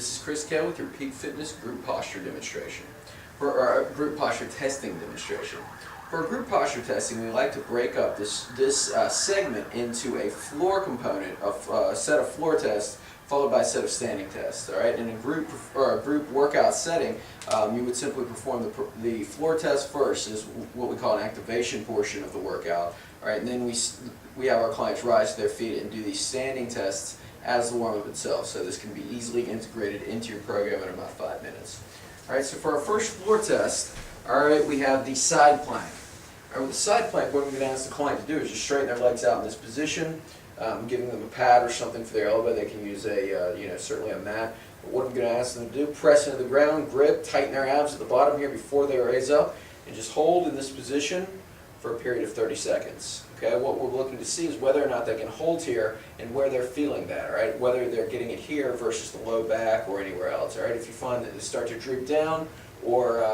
This is Chris Kell with your Peak Fitness group posture demonstration, for our group posture testing demonstration. For group posture testing, we like to break up this segment into a floor component of a set of floor tests followed by a set of standing tests. All right, in a group workout setting, you would simply perform the floor test first, is what we call an activation portion of the workout. All right, and then we have our clients rise to their feet and do these standing tests as the warm-up itself. So this can be easily integrated into your program in about 5 minutes. All right, so for our first floor test, all right, we have the side plank. All right, with the side plank, what I'm going to ask the client to do is just straighten their legs out in this position, giving them a pad or something for their elbow. They can use certainly a mat. But what I'm going to ask them to do, press into the ground, grip, tighten their abs at the bottom here before they raise up, and just hold in this position for a period of 30 seconds. Okay, what we're looking to see is whether or not they can hold here and where they're feeling that, all right? Whether they're getting it here versus the low back or anywhere else, all right? If you find that they start to droop down or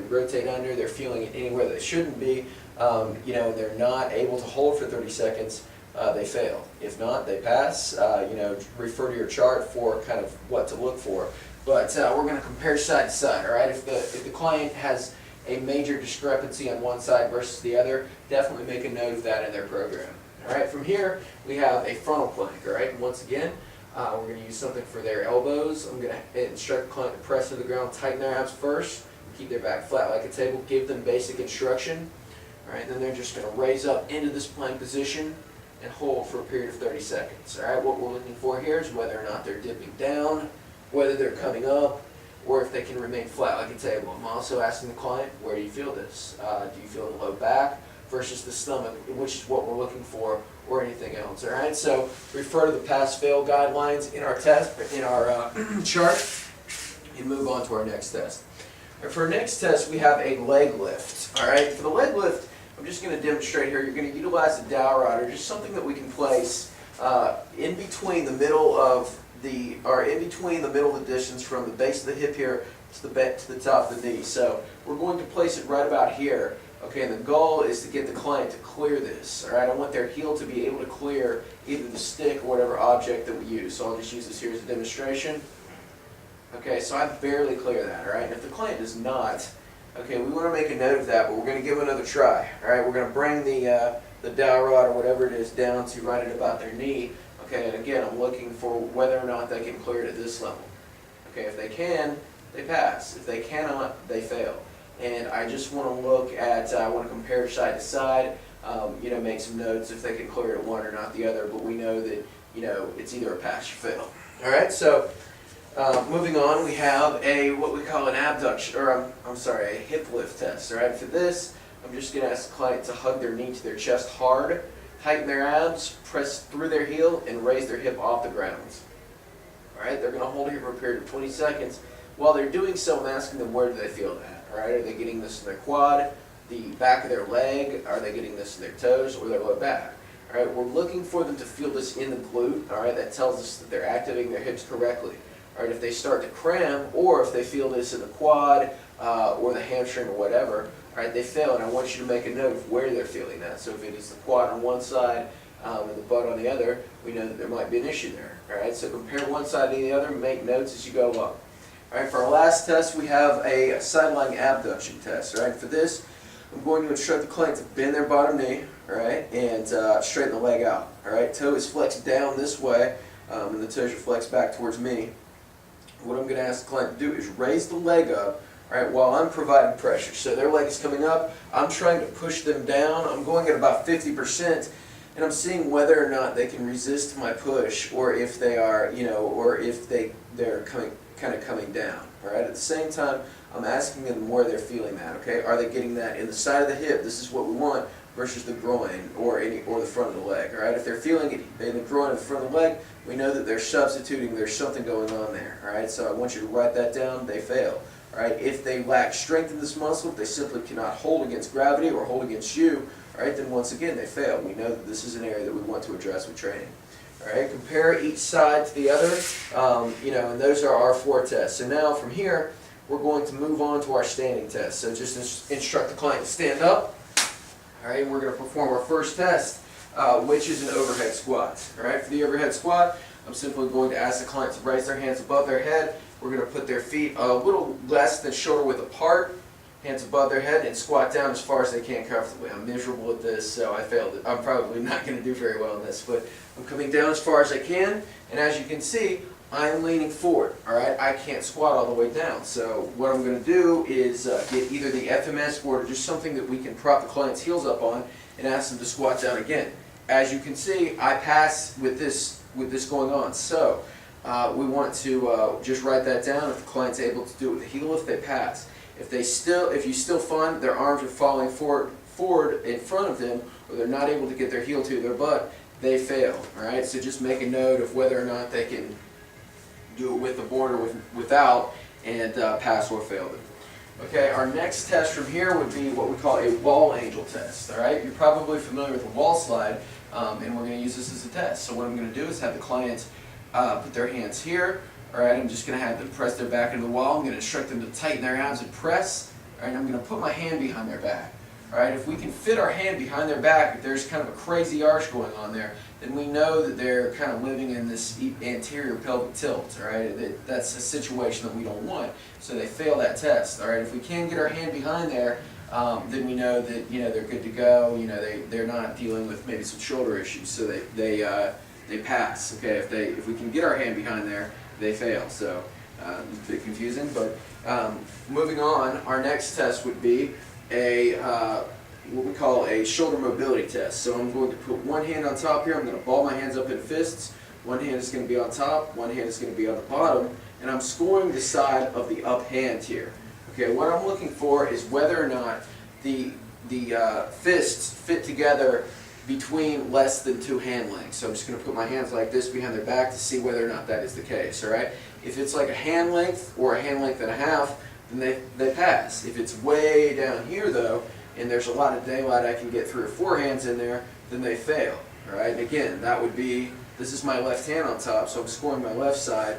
rotate under, they're feeling it anywhere they shouldn't be, they're not able to hold for 30 seconds, they fail. If not, they pass. Refer to your chart for kind of what to look for. But we're going to compare side to side, all right? If the client has a major discrepancy on one side versus the other, definitely make a note of that in their program. All right, from here we have a frontal plank. All right, and once again, we're going to use something for their elbows. I'm going to instruct the client to press to the ground, tighten their abs first, keep their back flat like a table, give them basic instruction. All right, and then they're just going to raise up into this plank position and hold for a period of 30 seconds. All right, what we're looking for here is whether or not they're dipping down, whether they're coming up, or if they can remain flat like a table. I'm also asking the client, where do you feel this? Do you feel the low back versus the stomach, which is what we're looking for, or anything else? All right, so refer to the pass-fail guidelines in our test, in our chart, and move on to our next test. And for our next test, we have a leg lift. All right, for the leg lift, I'm just going to demonstrate here. You're going to utilize a dowel rod, or just something that we can place in between the middle of the distance from the base of the hip here to the top of the knee. So we're going to place it right about here. Okay, and the goal is to get the client to clear this. All right, I want their heel to be able to clear either the stick or whatever object that we use. So I'll just use this here as a demonstration. Okay, so I barely clear that. All right, and if the client does not, okay, we want to make a note of that, but we're going to give it another try. All right, we're going to bring the dowel rod or whatever it is down to right at about their knee. Okay, and again, I'm looking for whether or not they can clear it at this level. Okay, if they can, they pass. If they cannot, they fail. And I just want to look at, I want to compare side to side, make some notes if they can clear it at one or not the other, but we know that, it's either a pass or fail. All right, so moving on, we have what we call an abduction, or a hip lift test. All right, for this, I'm just going to ask the client to hug their knee to their chest hard, tighten their abs, press through their heel, and raise their hip off the ground. All right, they're going to hold here for a period of 20 seconds. While they're doing so, I'm asking them, where do they feel that? All right, are they getting this in their quad, the back of their leg? Are they getting this in their toes or their low back? All right, we're looking for them to feel this in the glute. All right, that tells us that they're activating their hips correctly. All right, if they start to cramp, or if they feel this in the quad or the hamstring or whatever, all right, they fail, and I want you to make a note of where they're feeling that. So if it is the quad on one side and the butt on the other, we know that there might be an issue there. All right, so compare one side to the other, make notes as you go up. All right, for our last test, we have a sideline abduction test. All right, for this, I'm going to instruct the client to bend their bottom knee, all right, and straighten the leg out. All right, toe is flexed down this way, and the toes are flexed back towards me. What I'm going to ask the client to do is raise the leg up, all right, while I'm providing pressure. So their leg is coming up, I'm trying to push them down. I'm going at about 50%, and I'm seeing whether or not they can resist my push, or if they are, or if they're coming down. All right. At the same time, I'm asking them where they're feeling that. Okay. Are they getting that in the side of the hip? This is what we want, versus the groin or the front of the leg. All right. If they're feeling it in the groin or the front of the leg, we know that they're substituting. There's something going on there. All right. So I want you to write that down. They fail. All right. If they lack strength in this muscle, if they simply cannot hold against gravity or hold against you, all right, then once again they fail. We know that this is an area that we want to address with training. All right, compare each side to the other, and those are our 4 tests. So now from here, we're going to move on to our standing test. So just instruct the client to stand up. All right, and we're going to perform our first test, which is an overhead squat. All right, for the overhead squat, I'm simply going to ask the client to raise their hands above their head we're going to put their feet a little less than shoulder width apart, hands above their head, and squat down as far as they can comfortably. I'm miserable at this, so I failed it. I'm probably not going to do very well in this, but I'm coming down as far as I can, and as you can see, I'm leaning forward, all right? I can't squat all the way down, so what I'm going to do is get either the FMS board or just something that we can prop the client's heels up on and ask them to squat down again. As you can see, I pass with this going on, so we want to just write that down. If the client's able to do it with the heel lift, they pass. If you still find their arms are falling forward in front of them, or they're not able to get their heel to their butt, they fail. All right. So just make a note of whether or not they can do it with the board or without, and pass or fail them. Okay. Our next test from here would be what we call a wall angel test. All right. You're probably familiar with the wall slide, and we're going to use this as a test. So what I'm going to do is have the client put their hands here. Alright, I'm just going to have them press their back into the wall. I'm going to instruct them to tighten their abs and press. Alright, I'm going to put my hand behind their back. Alright, if we can fit our hand behind their back, if there's kind of a crazy arch going on there, then we know that they're kind of living in this anterior pelvic tilt. Alright, that's a situation that we don't want, so they fail that test. Alright, if we can get our hand behind there, then we know that they're good to go. They're not dealing with maybe some shoulder issues, so they pass. Okay, if we can get our hand behind there, they fail. So it's a bit confusing, but moving on, our next test would be what we call a shoulder mobility test. So I'm going to put one hand on top here. I'm going to ball my hands up in fists. One hand is going to be on top, one hand is going to be on the bottom, and I'm scoring the side of the up hand here. Okay, what I'm looking for is whether or not the fists fit together between less than 2 hand lengths. So I'm just going to put my hands like this behind their back to see whether or not that is the case. All right. If it's like a hand length or a hand length and a half, then they pass. If it's way down here though, and there's a lot of daylight, I can get 3 or 4 hands in there, then they fail. All right. And again, that would be, this is my left hand on top, so I'm scoring my left side.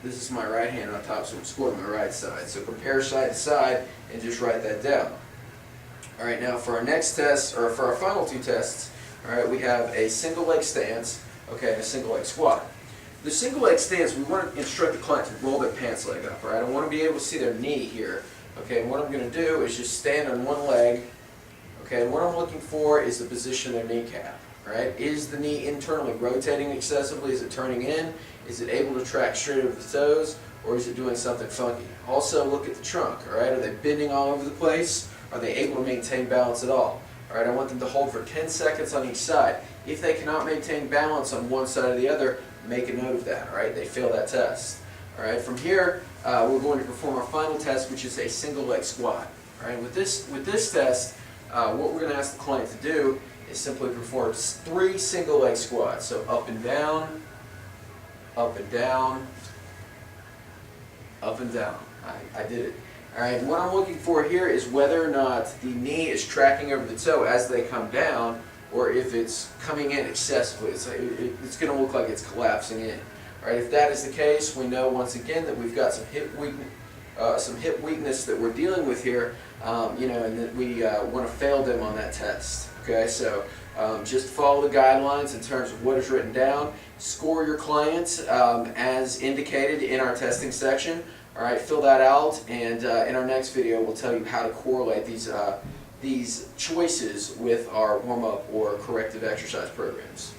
This is my right hand on top, so I'm scoring my right side. So compare side to side and just write that down. All right, now for our next test, or for our final 2 tests, all right, we have a single leg stance, okay, and a single leg squat. The single leg stance, we want to instruct the client to roll their pants leg up, all right? I want to be able to see their knee here, okay, and what I'm going to do is just stand on one leg, okay, and what I'm looking for is the position of their kneecap, all right? Is the knee internally rotating excessively? Is it turning in? Is it able to track straight over the toes, or is it doing something funky? Also, look at the trunk, all right? Are they bending all over the place? Are they able to maintain balance at all? All right, I want them to hold for 10 seconds on each side. If they cannot maintain balance on one side or the other, make a note of that. All right, they fail that test. All right, from here, we're going to perform our final test, which is a single leg squat. All right, with this test, what we're going to ask the client to do is simply perform 3 single leg squats. So up and down, up and down, up and down. I did it. Alright, what I'm looking for here is whether or not the knee is tracking over the toe as they come down, or if it's coming in excessively. It's going to look like it's collapsing in. Alright, if that is the case, we know once again that we've got some hip weakness that we're dealing with here, and that we want to fail them on that test. Okay, so just follow the guidelines in terms of what is written down. Score your clients as indicated in our testing section. All right, fill that out, and in our next video, we'll tell you how to correlate these choices with our warm-up or corrective exercise programs.